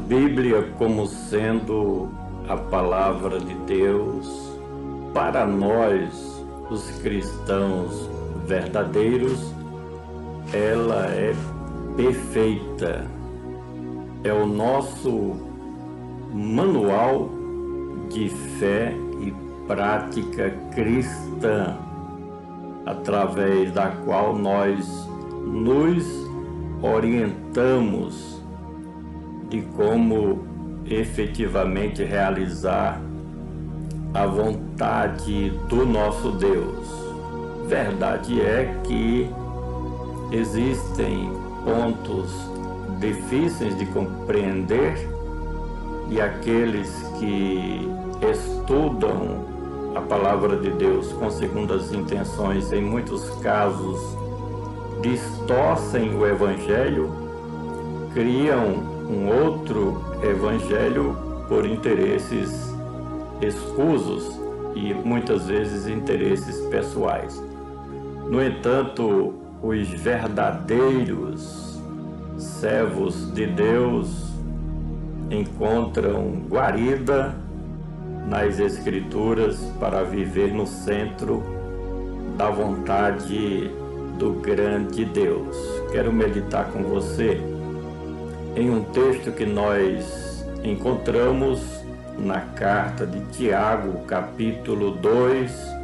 Bíblia como sendo a palavra de Deus para nós, os cristãos verdadeiros, ela é perfeita. É o nosso manual de fé e prática cristã, através da qual nós nos orientamos de como efetivamente realizar a vontade do nosso Deus. Verdade é que existem pontos difíceis de compreender e aqueles que estudam a palavra de Deus com segundas intenções, em muitos casos, distorcem o Evangelho, criam um outro Evangelho por interesses escusos e muitas vezes interesses pessoais. No entanto, os verdadeiros servos de Deus encontram guarida nas Escrituras para viver no centro da vontade do grande Deus. Quero meditar com você em um texto que nós encontramos na carta de Tiago, capítulo 2,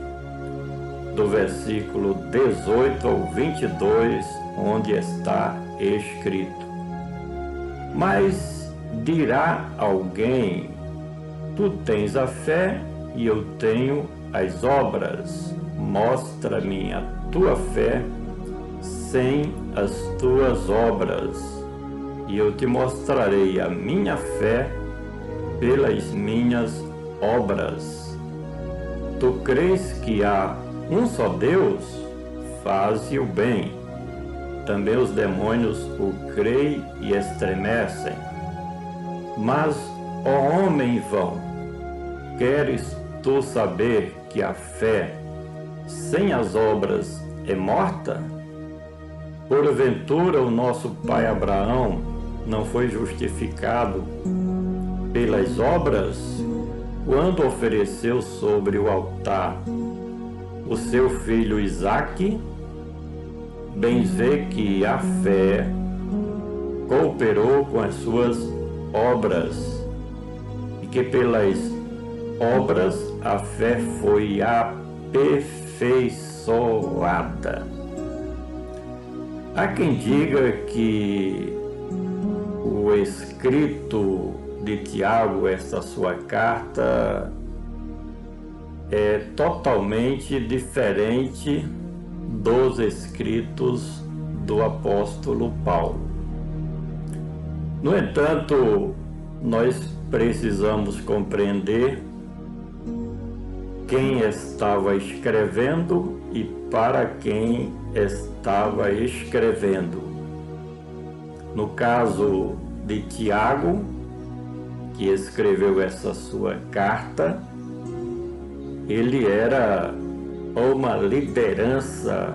do versículo 18 ao 22, onde está escrito: Mas dirá alguém: Tu tens a fé e eu tenho as obras. Mostra-me a tua fé sem as tuas obras, e eu te mostrarei a minha fé pelas minhas obras. Tu crês que há um só Deus? Faze o bem. Também os demônios o creem e estremecem. Mas, ó homem vão, queres tu saber que a fé sem as obras é morta? Porventura o nosso pai Abraão não foi justificado pelas obras quando ofereceu sobre o altar o seu filho Isaque? Bem vê que a fé cooperou com as suas obras, e que pelas obras a fé foi aperfeiçoada. Há quem diga que o escrito de Tiago, esta sua carta, é totalmente diferente dos escritos do apóstolo Paulo. No entanto, nós precisamos compreender quem estava escrevendo e para quem estava escrevendo. No caso de Tiago, que escreveu essa sua carta, ele era uma liderança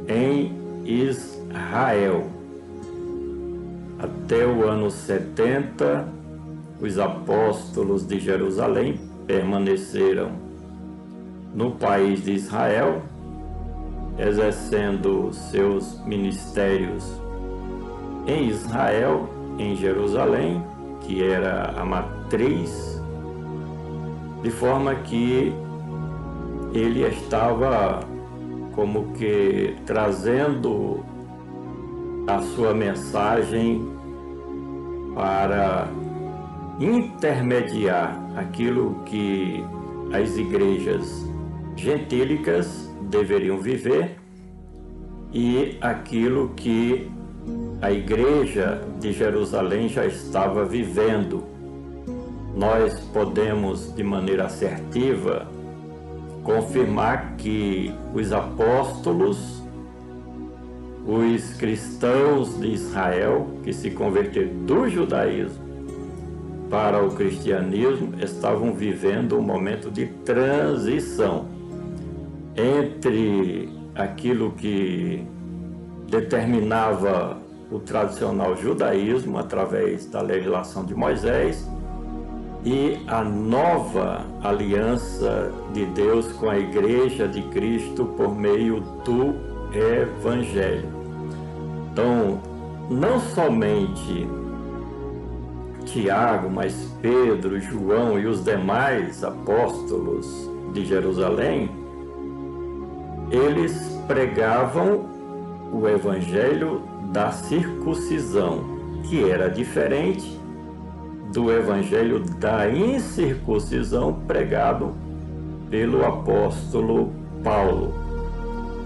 em Israel. Até o ano 70, os apóstolos de Jerusalém permaneceram no país de Israel, exercendo seus ministérios em Israel, em Jerusalém, que era a matriz, de forma que ele estava como que trazendo a sua mensagem para intermediar aquilo que as igrejas gentílicas deveriam viver e aquilo que a igreja de Jerusalém já estava vivendo. Nós podemos, de maneira assertiva, confirmar que os apóstolos, os cristãos de Israel que se converteram do judaísmo para o cristianismo, estavam vivendo um momento de transição entre aquilo que determinava o tradicional judaísmo através da legislação de Moisés e a nova aliança de Deus com a Igreja de Cristo por meio do Evangelho. Então, não somente Tiago, mas Pedro, João e os demais apóstolos de Jerusalém, eles pregavam o Evangelho da circuncisão, que era diferente do Evangelho da incircuncisão pregado pelo apóstolo Paulo.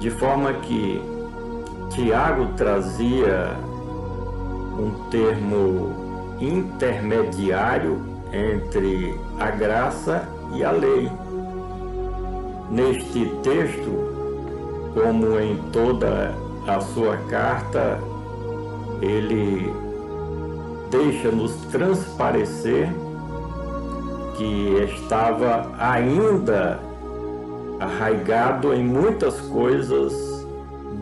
De forma que Tiago trazia um termo intermediário entre a graça e a lei. Neste texto, como em toda a sua carta, ele deixa-nos transparecer que estava ainda arraigado em muitas coisas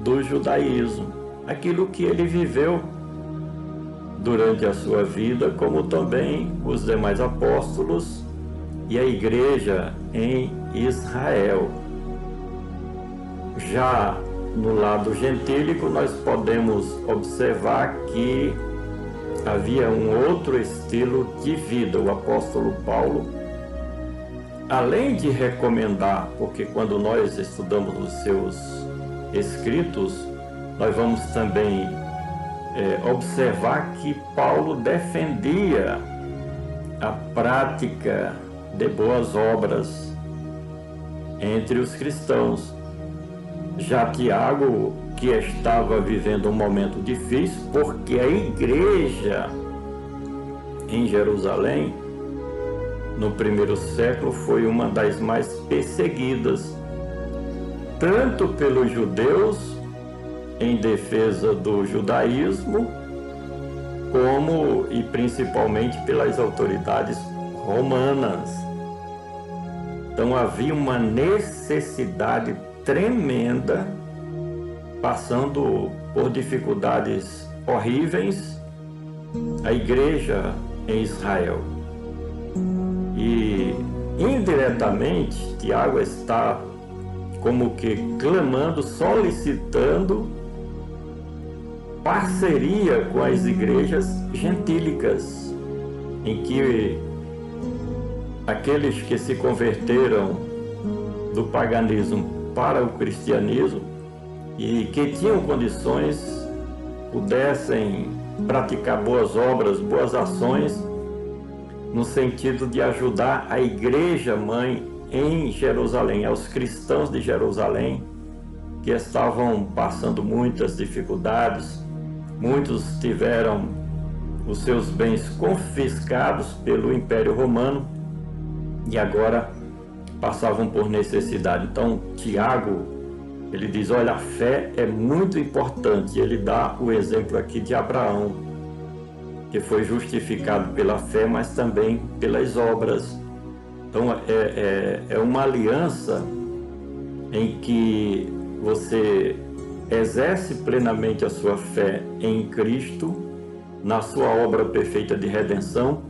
do judaísmo, aquilo que ele viveu durante a sua vida, como também os demais apóstolos e a igreja em Israel. Já no lado gentílico, nós podemos observar que havia um outro estilo de vida. O apóstolo Paulo, além de recomendar, porque quando nós estudamos os seus escritos, nós vamos também observar que Paulo defendia a prática de boas obras entre os cristãos. Já Tiago, que estava vivendo um momento difícil, porque a igreja em Jerusalém, no primeiro século, foi uma das mais perseguidas, tanto pelos judeus, em defesa do judaísmo, como e principalmente pelas autoridades romanas. Então havia uma necessidade tremenda, passando por dificuldades horríveis, a igreja em Israel. E indiretamente Tiago está como que clamando, solicitando parceria com as igrejas gentílicas, em que aqueles que se converteram do paganismo para o cristianismo e que tinham condições pudessem praticar boas obras, boas ações, no sentido de ajudar a igreja mãe em Jerusalém, aos cristãos de Jerusalém, que estavam passando muitas dificuldades. Muitos tiveram os seus bens confiscados pelo Império Romano e agora passavam por necessidade. Então, Tiago, ele diz, olha, a fé é muito importante. Ele dá o exemplo aqui de Abraão, que foi justificado pela fé, mas também pelas obras. Então, é uma aliança em que você exerce plenamente a sua fé em Cristo, na sua obra perfeita de redenção,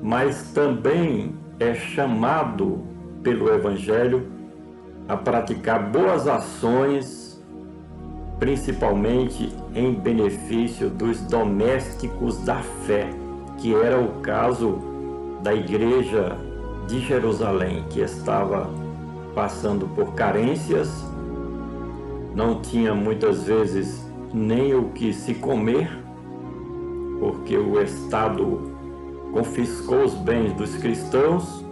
mas também é chamado pelo Evangelho a praticar boas ações, principalmente em benefício dos domésticos da fé, que era o caso da igreja de Jerusalém, que estava passando por carências, não tinha muitas vezes nem o que se comer, porque o Estado confiscou os bens dos cristãos.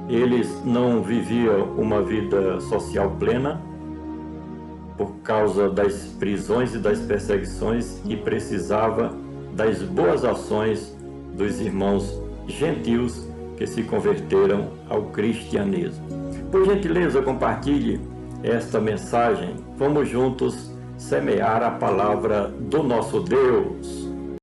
Eles não viviam uma vida social plena por causa das prisões e das perseguições e precisava das boas ações dos irmãos gentios que se converteram ao cristianismo. Por gentileza, compartilhe esta mensagem. Vamos juntos semear a palavra do nosso Deus.